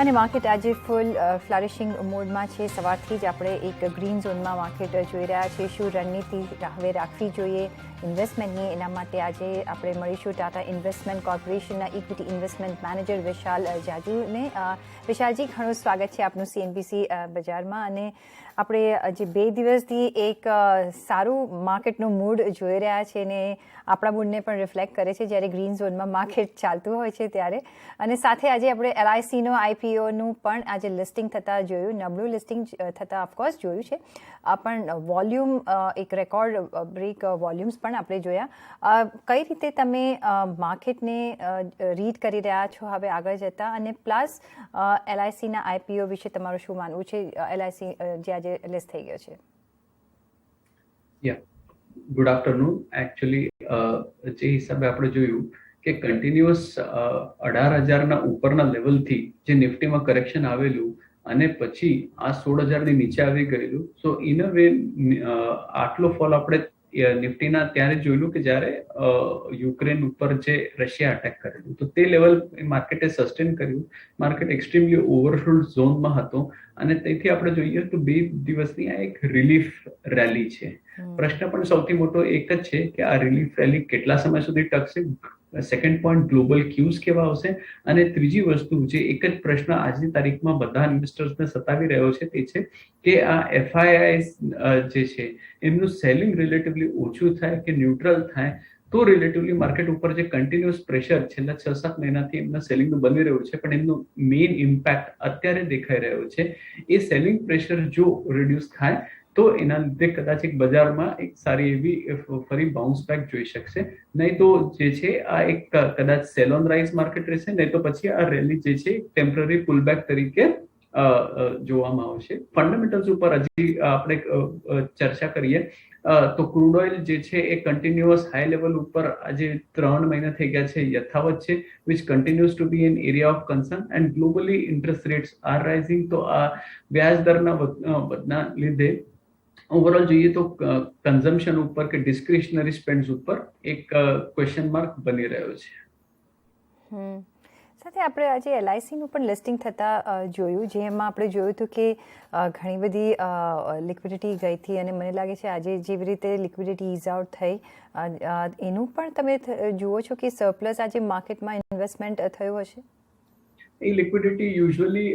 અને માર્કેટ આજે ફૂલ ફ્લરિશિંગ મોડમાં છે. સવારથી જ આપણે એક ગ્રીન ઝોનમાં માર્કેટ જોઈ રહ્યા છીએ. શું રણનીતિ હવે રાખવી જોઈએ ઇન્વેસ્ટમેન્ટની, એના માટે આજે આપણે મળીશું ટાટા ઇન્વેસ્ટમેન્ટ કોર્પોરેશનના ઇક્વિટી ઇન્વેસ્ટમેન્ટ મેનેજર વિશાલ જાજુને. વિશાલજી, ઘણું સ્વાગત છે આપનું CNBC બજારમાં. અને આપણે જે 2 દિવસથી એક સારું માર્કેટનું મૂડ જોઈ રહ્યા છે ને આપણા મૂડને પણ રિફ્લેક્ટ કરે છે જ્યારે ગ્રીન ઝોનમાં માર્કેટ ચાલતું હોય છે ત્યારે. અને સાથે આજે આપણે LICનો IPOનું પણ આજે લિસ્ટિંગ થતાં જોયું, નબળું લિસ્ટિંગ થતાં ઓફકોર્સ જોયું છે, પણ વોલ્યુમ એક રેકોર્ડ બ્રેક વોલ્યુમ્સ પણ આપણે જોયા. કઈ રીતે તમે માર્કેટને રીડ કરી રહ્યા છો હવે આગળ જતાં, અને પ્લસ LICના IPO વિશે તમારું શું માનવું છે, LIC જે આજે લિસ્ટ થઈ ગયો છે? Good afternoon. એકચ્યુઅલી જે હિસાબે આપણે જોયું કે કન્ટિન્યુઅસ 18,000ના ઉપરના લેવલથી જે નિફ્ટીમાં કરેક્શન આવેલું અને પછી આ 16,000ની નીચે આવી ગયેલું. સો ઇન અ વે આટલો ફોલ આપણે નિફ્ટીના ત્યારે જોયેલું કે જ્યારે યુક્રેન ઉપર જે રશિયા અટેક કરેલું, તો તે લેવલ માર્કેટે સસ્ટેન કર્યું. માર્કેટ એક્સ્ટ્રીમલી ઓવરસોલ્ડ ઝોનમાં હતો અને તેથી આપણે જોઈએ તો 2 દિવસની આ એક રિલીફ રેલી છે. પ્રશ્ન પણ સૌથી મોટો એક જ છે કે આ રિલીફ રેલી કેટલા સમય સુધી ટકશે. સેકન્ડ પોઈન્ટ, ગ્લોબલ ક્યુઝ કેવા આવશે. અને ત્રીજી વસ્તુ જે એક જ પ્રશ્ન આજની તારીખમાં બધા ઇન્વેસ્ટર્સને સતાવી રહ્યો છે તે છે કે આ FIIs જે છે એમનું સેલિંગ રિલેટિવલી ઓછું થાય કે ન્યુટ્રલ થાય તો રિલેટિવલી માર્કેટ ઉપર જે કન્ટિન્યુઅસ પ્રેશર છેલ્લા 6-7 મહિનાથી એમના સેલિંગનું બની રહ્યું છે, પણ એમનું મેઇન ઇમ્પેક્ટ અત્યારે દેખાઈ રહ્યો છે. એ સેલિંગ પ્રેશર જો રિડ્યુસ થાય તો એના લીધે કદાચ એક બજારમાં એક સારી એવી ફરી બાઉન્સ બેક જોઈ શકશે. નહીં તો જે છે આ એક કદાચ સેલ ઓન રાઇઝ માર્કેટ રહેશે, નહીં તો પછી આ રેલી જે છે ટેમ્પરરી પુલબેક તરીકે જોવામાં આવશે. ફંડામેન્ટલ્સ ઉપર હજી આપણે ચર્ચા કરીએ તો ક્રૂડ ઓઇલ જે છે એ કન્ટિન્યુઅસ હાઈ લેવલ ઉપર આજે 3 મહિના થઈ ગયા છે યથાવત છે, which continuous to be an area of concern. And globally interest rates are rising. તો આ વ્યાજ દરના વધના લીધે ઓવરઓલ જોઈએ તો કન્ઝમ્પશન ઉપર કે ડિસ્ક્રિશનરી સ્પેન્ડ્સ ઉપર એક ક્વેશ્ચન માર્ક બની રહ્યો છે. સાથે આપણે આજે LICનું પણ લિસ્ટિંગ થતાં જોયું, જેમાં આપણે જોયું હતું કે ઘણી બધી લિક્વિડિટી ગઈ હતી અને મને લાગે છે આજે જેવી રીતે લિક્વિડિટી ઇઝ આઉટ થઈ એનું પણ તમે જુઓ છો કે સરપ્લસ આજે માર્કેટમાં ઇન્વેસ્ટમેન્ટ થયું હશે? એ લિક્વિડિટી યુઝ્યુઅલી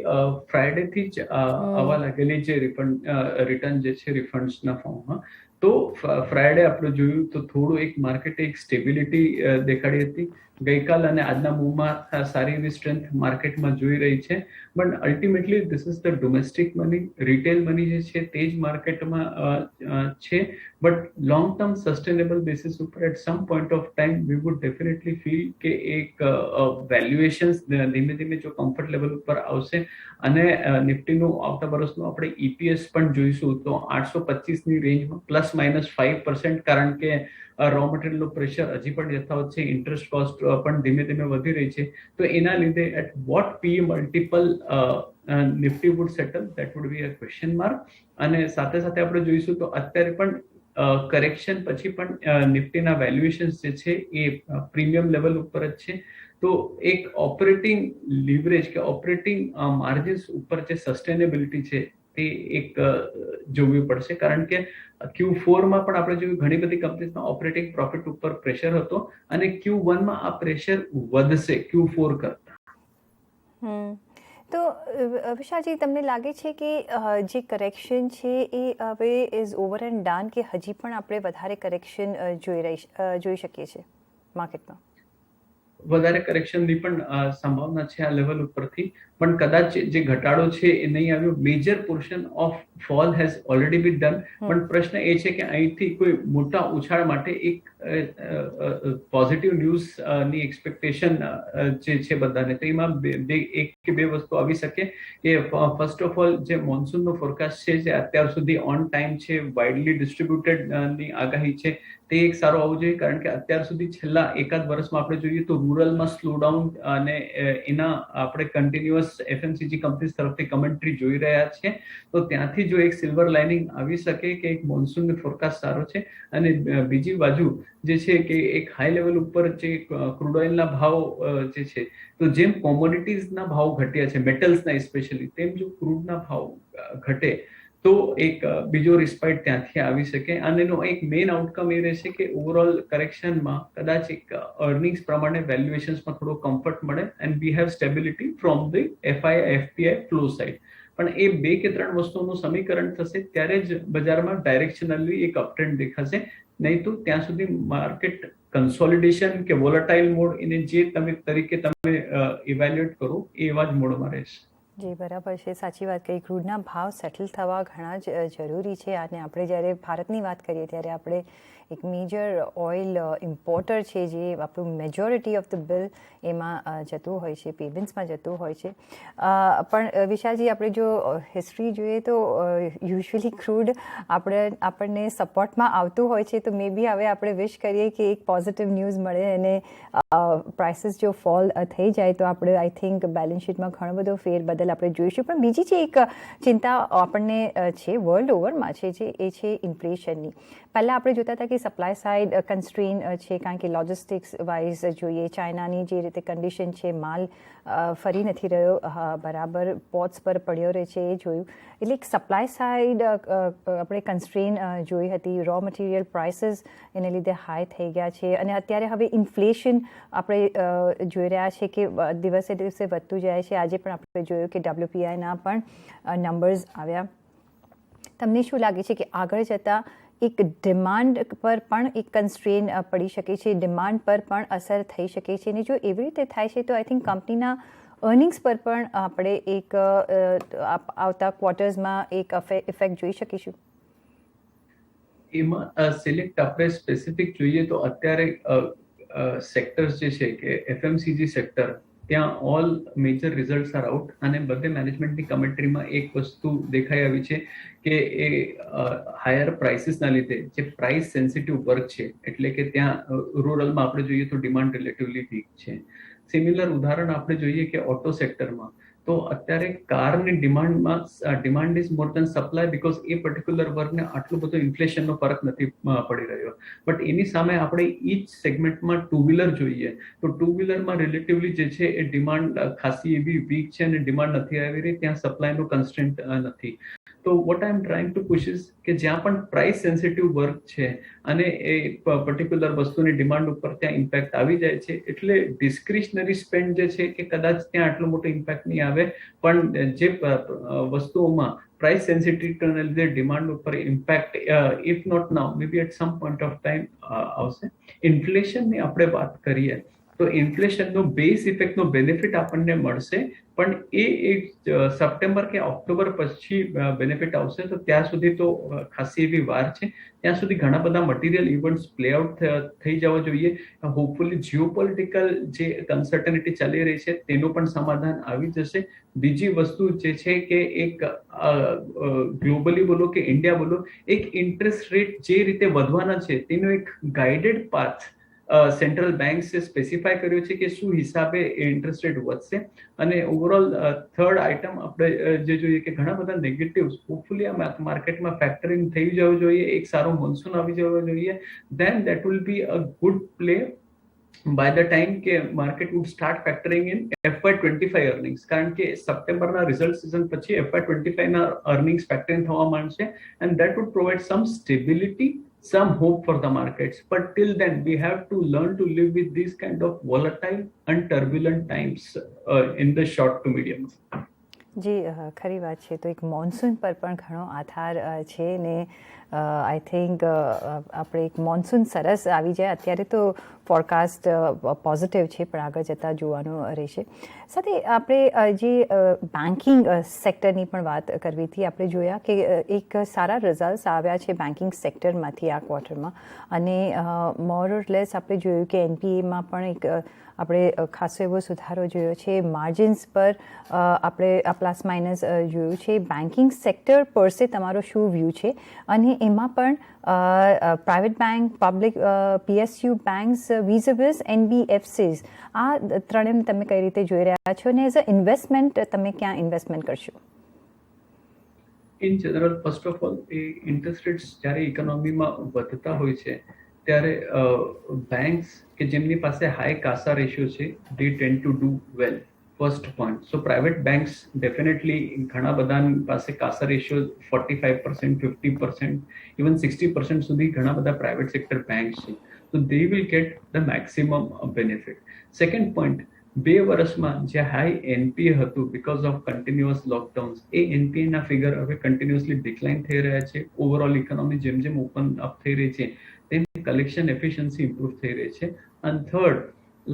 ફ્રાઈડેથી જ આવવા લાગેલી છે રિટર્ન જે છે રિફંડ્સના ફોર્મમાં. તો ફ્રાઈડે આપણે જોયું તો થોડું એક માર્કેટે એક સ્ટેબિલિટી દેખાડી હતી. ગઈકાલ અને આજના મૂવમાં સારી એવી સ્ટ્રેન્થ માર્કેટમાં જોઈ રહી છે. But ultimately this is the domestic money, retail money જે છે તે જ માર્કેટમાં છે. But long term sustainable basis ઉપર at some point of time we would definitely feel કે એક વેલ્યુએશન્સ ધીમે ધીમે જો કમ્ફર્ટ લેવલ ઉપર આવશે અને નિફ્ટીનું આવતા વર્ષનું આપણે EPS પણ જોઈશું તો 825ની રેન્જમાં ±5%, કારણ કે રો મટીરિયલનું પ્રેશર હજી પણ યથાવત છે, ઇન્ટરેસ્ટ કોસ્ટ પણ ધીમે ધીમે વધી રહી છે. તો એના લીધે at what PE multiple Nifty would settle, that would be a question mark. અને સાથે સાથે આપણે જોઈશું તો અત્યારે પણ કરેક્શન પછી પણ નિફ્ટીના વેલ્યુએશન્સ જે છે એ પ્રીમિયમ લેવલ ઉપર જ છે. તો એક ઓપરેટિંગ લીવરેજ કે ઓપરેટિંગ માર્જિન્સ ઉપર જે સસ્ટેનેબિલિટી છે તે એક જોવી પડશે, કારણ કે Q4માં પણ આપણે જોયું ઘણી બધી કંપનીઝમાં ઓપરેટિંગ પ્રોફિટ ઉપર પ્રેશર હતો અને Q1માં આ પ્રેશર વધશે Q4 કરતા. તો વિશાલજી, તમને લાગે છે કે જે કરેક્શન છે એ હવે ઇઝ ઓવર એન્ડ ડન, કે હજી પણ આપણે વધારે કરેક્શન જોઈ શકીએ છીએ માર્કેટમાં? વધારે કરેક્શનની પણ સંભાવના છે આ લેવલ ઉપરથી, પણ કદાચ જે ઘટાડો છે એ નહીં આવ્યો. Major portion of fall has already B done. પણ પ્રશ્ન એ છે કે અહીંથી કોઈ મોટા ઉછાળ માટે એક પોઝિટિવ ન્યૂઝની એક્સપેક્ટેશન જે છે બધાને, તો એમાં 1 કે 2 વસ્તુ આવી શકે કે ફર્સ્ટ ઓફ ઓલ જે મોન્સૂનનો ફોરકાસ્ટ છે જે અત્યાર સુધી ઓન ટાઈમ છે, વાઇડલી ડિસ્ટ્રીબ્યુટેડ ની આગાહી છે, તે એક સારો આવવું જોઈએ, કારણ કે અત્યાર સુધી છેલ્લા એકાદ વર્ષમાં આપણે જોઈએ તો રૂરલમાં સ્લોડાઉન અને એના આપણે કન્ટિન્યુઅસ એફએમસીજી કંપનીઝ તરફથી કમેન્ટ્રી જોઈ રહ્યા છે. તો ત્યાંથી જો એક સિલ્વર લાઇનિંગ આવી શકે કે એક મોન્સૂન ફોરકાસ્ટ સારો છે, અને બીજી બાજુ જે છે કે એક હાઈ લેવલ ઉપર જે ક્રૂડ ઓઇલના ભાવ જે છે, તો જેમ કોમોડિટીઝના ભાવ ઘટ્યા છે મેટલ્સના સ્પેશિયલી, તેમ જો ક્રૂડના ભાવ ઘટે તો એક બીજો રિસ્પાઇટ ત્યાંથી આવી શકે. અને એનો એક મેઇન આઉટકમ એ રહેશે કે ઓવરઓલ કરેક્શનમાં કદાચ એક અર્નિંગ્સ પ્રમાણે વેલ્યુએશન્સમાં થોડો કમ્ફર્ટ મળે and we have stability from the FI FPI flow side. પણ એ 2 કે 3 વસ્તુઓનું સમીકરણ થશે ત્યારે જ બજારમાં ડાયરેક્શનલી એક અપટ્રેન્ડ દેખાશે. નહીં તો ત્યાં સુધી માર્કેટ કન્સોલિડેશન કે વોલેટાઇલ મોડ, એને જે તરીકે તમે ઇવેલ્યુએટ કરો એ એવા જ મોડમાં રહેશે. જી બરાબર છે, સાચી વાત કહી. ક્રૂડના ભાવ સેટલ થવા ઘણા જ જરૂરી છે. અને આપણે જ્યારે ભારતની વાત કરીએ ત્યારે આપણે એક મેજર ઓઇલ ઇમ્પોર્ટર છે, જે આપણું મેજોરિટી ઓફ ધ બિલ એમાં જતું હોય છે, પેમેન્ટ્સમાં જતું હોય છે. પણ વિશાલજી, આપણે જો હિસ્ટ્રી જોઈએ તો યુઝ્યુઅલી ક્રૂડ આપણને સપોર્ટમાં આવતું હોય છે. તો મે બી હવે આપણે વિશ કરીએ કે એક પોઝિટિવ ન્યૂઝ મળે અને પ્રાઇસીસ જો ફોલ થઈ જાય તો આપણે આઈ થિંક બેલેન્સ શીટમાં ઘણો બધો ફેરબદલ આપણે જોઈશું. પણ બીજી જે એક ચિંતા આપણને છે વર્લ્ડ ઓવરમાં છે, જે એ છે ઇન્ફ્લેશનની. પહેલાં આપણે જોતા હતા કે સપ્લાય સાઇડ કન્સ્ટ્રેન છે, કારણ કે લોજિસ્ટિક્સ વાઇઝ જોઈએ ચાઇનાની જે રીતે કન્ડિશન છે, માલ ફરી નથી રહ્યો, બરાબર પોર્ટ્સ પર પડ્યો રહે છે, એ જોયું. એટલે એક સપ્લાય સાઇડ આપણે કન્સ્ટ્રેન જોઈ હતી. રો મટીરિયલ પ્રાઇસીસ એને લીધે હાઈ થઈ ગયા છે. અને અત્યારે હવે ઇન્ફ્લેશન આપણે જોઈ રહ્યા છે કે દિવસે દિવસે વધતું જાય છે. આજે પણ આપણે જોયું કે WPIના પણ નંબર્સ આવ્યા. તમને શું લાગે છે કે આગળ જતાં એક ડિમાન્ડ પર પણ એક કન્સ્ટ્રેન પડી શકે છે, ડિમાન્ડ પર પણ અસર થઈ શકે છે? અને જો એવી રીતે થાય છે તો આઈ થિંક કંપનીના અર્નિંગ્સ પર પણ આપણે એક આવતા ક્વાર્ટર્સમાં એક ઇફેક્ટ જોઈ શકીશું. એમાં સિલેક્ટ આપણે સ્પેસિફિક જોઈએ તો અત્યારે સેક્ટર્સ જે છે કે એફએમસીજી સેક્ટર, ત્યાં all major results are out. અને બધે મેનેજમેન્ટની કમેન્ટ્રીમાં એક વસ્તુ દેખાઈ આવી છે કે એ હાયર પ્રાઇસીસના લીધે જે પ્રાઇસ સેન્સિટિવ વર્ક છે, એટલે કે ત્યાં રૂરલમાં આપણે જોઈએ તો ડિમાન્ડ રિલેટિવલી વીક છે. સિમિલર ઉદાહરણ આપણે જોઈએ કે ઓટો સેક્ટરમાં, તો અત્યારે કારની demand is more than supply, because a particular વર્કને આટલું બધું ઇન્ફ્લેશનનો ફરક નથી પડી રહ્યો. બટ એની સામે આપણે ઈચ સેગમેન્ટમાં ટુ વ્હીલર જોઈએ તો ટુ વ્હીલરમાં રિલેટિવલી જે છે એ ડિમાન્ડ ખાસી એવી વીક છે અને ડિમાન્ડ નથી આવી રહી, ત્યાં સપ્લાયનો કન્સ્ટ્રેન્ટ નથી. તો what I M trying to push is કે જ્યાં પણ પ્રાઇસ સેન્સિટિવ વર્ક છે અને એ પર્ટિક્યુલર વસ્તુની ડિમાન્ડ ઉપર ત્યાં ઇમ્પેક્ટ આવી જાય છે, એટલે ડિસ્ક્રિશનરી સ્પેન્ડ જે છે કે કદાચ ત્યાં આટલો મોટો ઇમ્પેક્ટ નહીં આવે, પણ જે વસ્તુઓમાં પ્રાઇસ સેન્સિટિવિટીને લીધે ડિમાન્ડ ઉપર impact if not now may be at some point of time આવશે. ઇન્ફ્લેશનની આપણે વાત કરીએ તો ઇન્ફ્લેશનનો બેઝ ઇફેક્ટનો બેનિફિટ આપણને મળશે, પણ એ એક સપ્ટેમ્બર કે ઓક્ટોબર પછી બેનિફિટ આવશે. તો ત્યાં સુધી તો ખાસી એવી વાર છે. ત્યાં સુધી ઘણા બધા મટીરિયલ ઇવેન્ટ્સ પ્લે આઉટ થઈ જવા જોઈએ. હોપફુલી જીઓપોલિટિકલ જે કન્સર્ટનિટી ચાલી રહી છે તેનું પણ સમાધાન આવી જશે. બીજી વસ્તુ જે છે કે એક ગ્લોબલી બોલો કે ઇન્ડિયા બોલો, એક ઇન્ટરેસ્ટ રેટ જે રીતે વધવાના છે તેનો એક ગાઈડેડ પાથ સેન્ટ્રલ બેંક્સે સ્પેસિફાય કર્યો છે કે શું હિસાબે ઇન્ટરેસ્ટ રેટ વધશે. અને ઓવરઓલ થર્ડ આઇટમ આપણે જે જોઈએ કે ઘણા બધા નેગેટિવ્સ હોપફુલી આ માર્કેટમાં ફેક્ટરિંગ થઈ જવું જોઈએ, એક સારો મોન્સૂન આવી જવો જોઈએ, then that will be a good play by the time કે market would start factoring in FY25 earnings, કારણ કે સપ્ટેમ્બરના રિઝલ્ટ સિઝન પછી FY25 ના earnings factoring થવા માંડશે, and that would provide some stability, some hope for the markets. But till then we have to learn to live with these kind of volatile and turbulent times in the short to medium. જી ખરી વાત છે. તો એક monsoon પર પણ ઘણો આધાર છે ને આઈ થિંક આપણે એક મોન્સૂન સરસ આવી જાય. અત્યારે તો ફોરકાસ્ટ પોઝિટિવ છે, પણ આગળ જતાં જોવાનું રહેશે. સાથે આપણે જે બેન્કિંગ સેક્ટરની પણ વાત કરવી હતી. આપણે જોયા કે એક સારા રિઝલ્ટ્સ આવ્યા છે બેન્કિંગ સેક્ટરમાંથી આ ક્વાર્ટરમાં, અને મોર ઓર લેસ આપણે જોયું કે એનપીએમાં પણ એક આપણે ખાસો એવો સુધારો જોયો છે. માર્જિન્સ પર આપણે પ્લસ માઇનસ જોયું છે. બેન્કિંગ સેક્ટર પર સે તમારો શું વ્યૂ છે? અને એમાં પણ private bank, public PSU banks vs NBFCs, આ ત્રણેય તમે કઈ રીતે જોઈ રહ્યા છો અને એઝ અ ઇન્વેસ્ટમેન્ટ તમે ક્યાં ઇન્વેસ્ટમેન્ટ કરશો? In general first of all A interest rates જ્યારે ઇકોનોમીમાં વધતા હોય છે ત્યારે બેંક્સ કે જેમની પાસે હાઈ કાસા રેશિયો છે they tend to do well. First point. So private banks definitely ઘણા બધા પાસે કાસા રેશિયો 45%, 50%, ઇવન 60% સુધી ઘણા બધા પ્રાઇવેટ સેક્ટર બેંક્સ છે. તો they will get the maximum benefit. Second point, 2 વર્ષમાં જે હાઈ એનપીએ હતું બીકોઝ ઓફ કન્ટિન્યુઅસ લોકડાઉન્સ, એ એનપીએ ના ફિગર હવે કન્ટિન્યુઅસલી ડિક્લાઇન થઈ રહ્યા છે. ઓવરઓલ ઇકોનોમી જેમ જેમ ઓપન અપ થઈ રહી છે તેમ કલેક્શન એફિશિયન્સી ઇમ્પ્રુવ થઈ રહી છે. અને થર્ડ,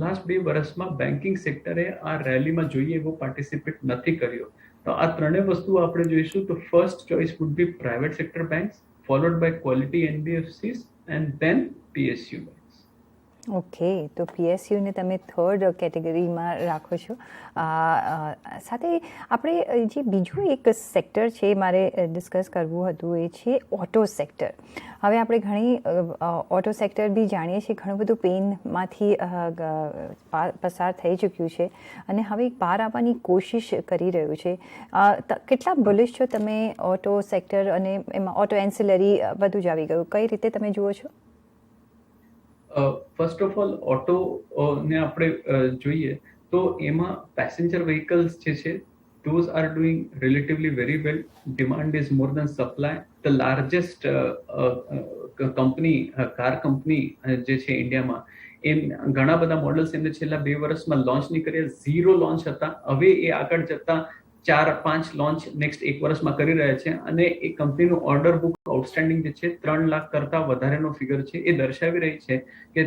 લાસ્ટ 2 વર્ષમાં બેન્કિંગ સેક્ટરે આ રેલીમાં જોઈએ એવો પાર્ટિસિપેટ નથી કર્યો. તો આ ત્રણેય વસ્તુઓ આપણે જોઈશું તો first choice would be private sector banks, followed by quality NBFCs and then PSU banks. Okay, તો PSUને તમે થર્ડ કેટેગરીમાં રાખો છો. સાથે આપણે જે બીજું એક સેક્ટર છે મારે ડિસ્કસ કરવું હતું એ છે ઓટો સેક્ટર. હવે આપણે ઘણી ઓટો સેક્ટર બી જાણીએ છીએ ઘણું બધું પેનમાંથી પસાર થઈ ચૂક્યું છે અને હવે એક બહાર આવવાની કોશિશ કરી રહ્યું છે. કેટલા બુલિશ છો તમે ઓટો સેક્ટર અને એમાં ઓટો એન્સિલરી બધું જ આવી ગયું, કઈ રીતે તમે જુઓ છો? ફર્સ્ટ ઓફ ઓલ ઓટો ને આપણે જોઈએ તો એમાં પેસેન્જર વ્હીકલ્સ જે છે those are doing relatively very well. Demand is more than supply. The largest company, car company જે છે ઇન્ડિયામાં, એમ ઘણા બધા મોડલ્સ એમને છેલ્લા 2 વર્ષમાં લોન્ચ નહીં કર્યા. 0 લોન્ચ હતા. હવે એ આગળ જતા 4-5 લોન્ચ નેક્સ્ટ 1 વર્ષમાં કરી રહ્યા છે અને એ કંપનીનું ઓર્ડર બુક આઉટસ્ટેન્ડિંગ જે છે 3 લાખ કરતા વધારેનો ફિગર છે. એ દર્શાવી રહી છે કે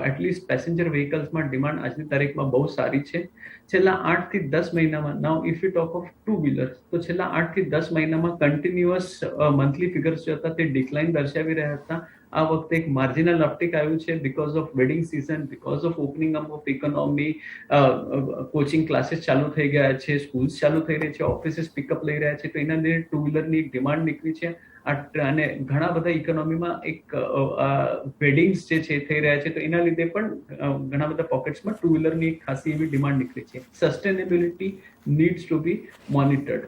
એટલીસ્ટ પેસેન્જર વ્હીકલ્સમાં ડિમાન્ડ આજની તારીખમાં બહુ સારી છે. છેલ્લા 8 થી 10 મહિનામાં, now if you talk of two wheelers, તો છેલ્લા 8 થી 10 મહિનામાં કન્ટિન્યુઅસ મંથલી ફિગર્સ જે હતા તે ડિક્લાઇન દર્શાવી રહ્યા હતા. આ વખતે એક માર્જિનલ અપટિક આવ્યું છે because of wedding season, because of opening up of economy, coaching classes ચાલુ થઈ ગયા છે, સ્કૂલ્સ ચાલુ થઈ રહી છે, ઓફિસીસ પિકઅપ લઈ રહ્યા છે. તો એના લીધે ટુ વ્હીલરની એક ડિમાન્ડ નીકળી છે અને ઘણા બધા ઇકોનોમીમાં એક વેડિંગ્સ જે છે થઈ રહ્યા છે. તો એના લીધે પણ ઘણા બધા પોકેટ્સમાં ટુ વ્હીલરની એક ખાસી એવી ડિમાન્ડ નીકળી છે. સસ્ટેનેબિલિટી નીડ્સ ટુ બી મોનિટર્ડ.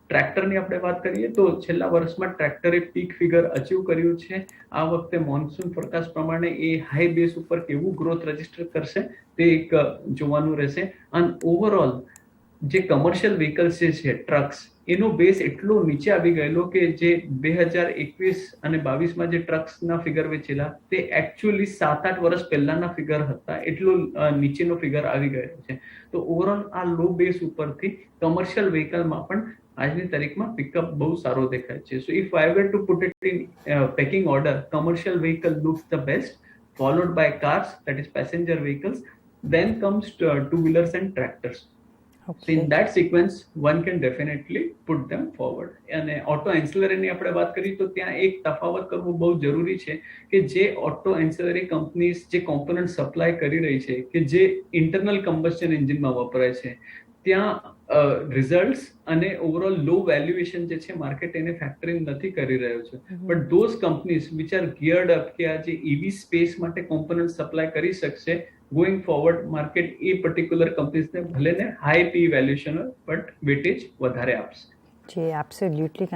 ટ્રેક્ટરની આપણે વાત કરીએ તો છેલ્લા વર્ષમાં ટ્રેક્ટરે પીક ફિગર અચીવ કર્યું છે. આ વખતે મોન્સૂન ફોરકાસ્ટ પ્રમાણે એ હાઈ બેઝ ઉપર કેવું ગ્રોથ રજીસ્ટર કરશે તે એક જોવાનું રહેશે. અને ઓવરઓલ જે કમર્શિયલ વ્હીકલ્સ જે છે, ટ્રક્સ, એનો બેઝ એટલો નીચે આવી ગયેલો કે જે 2021 અને 22માં જે ટ્રક્સના ફિગર વેચેલા તે એકચ્યુઅલી 7-8 વર્ષ પહેલાના ફિગર હતા, એટલો નીચેનો ફિગર આવી ગયો છે. તો ઓવરઓલ આ લો બેઝ ઉપરથી કમર્શિયલ વ્હીકલમાં પણ આજની તારીખમાં પિકઅપ બહુ સારો દેખાય છે. So if I were to put it in pecking order, commercial vehicle looks the best, followed by cars, that is passenger vehicles, then comes two-wheelers and tractors. Okay. So in that sequence, one can definitely put them forward. અને auto એન્સિલરીની આપણે વાત કરીએ તો ત્યાં એક તફાવત કરવું બહુ જરૂરી છે કે જે ઓટો એન્સિલરી કંપનીઝ જે કોમ્પોનન્ટ સપ્લાય કરી રહી છે કે જે ઇન્ટરનલ કમ્બસ્શન એન્જિનમાં વપરાય છે, ત્યાં રિઝલ્ટ્સ અને ઓવરઓલ લો વેલ્યુએશન જે છે માર્કેટ એને ફેક્ટરિંગ નથી કરી રહ્યો છે. But those companies which are geared up કે આ જે ઈવી સ્પેસ માટે કોમ્પોનન્ટ સપ્લાય કરી શકશે, ગોઈંગ ફોરવર્ડ માર્કેટ એ પર્ટિક્યુલર કંપનીઝને ભલે ને હાઈ પી વેલ્યુએશન હોય બટ વેટેજ વધારે આપશે. જી, એબ્સોલ્યુટલી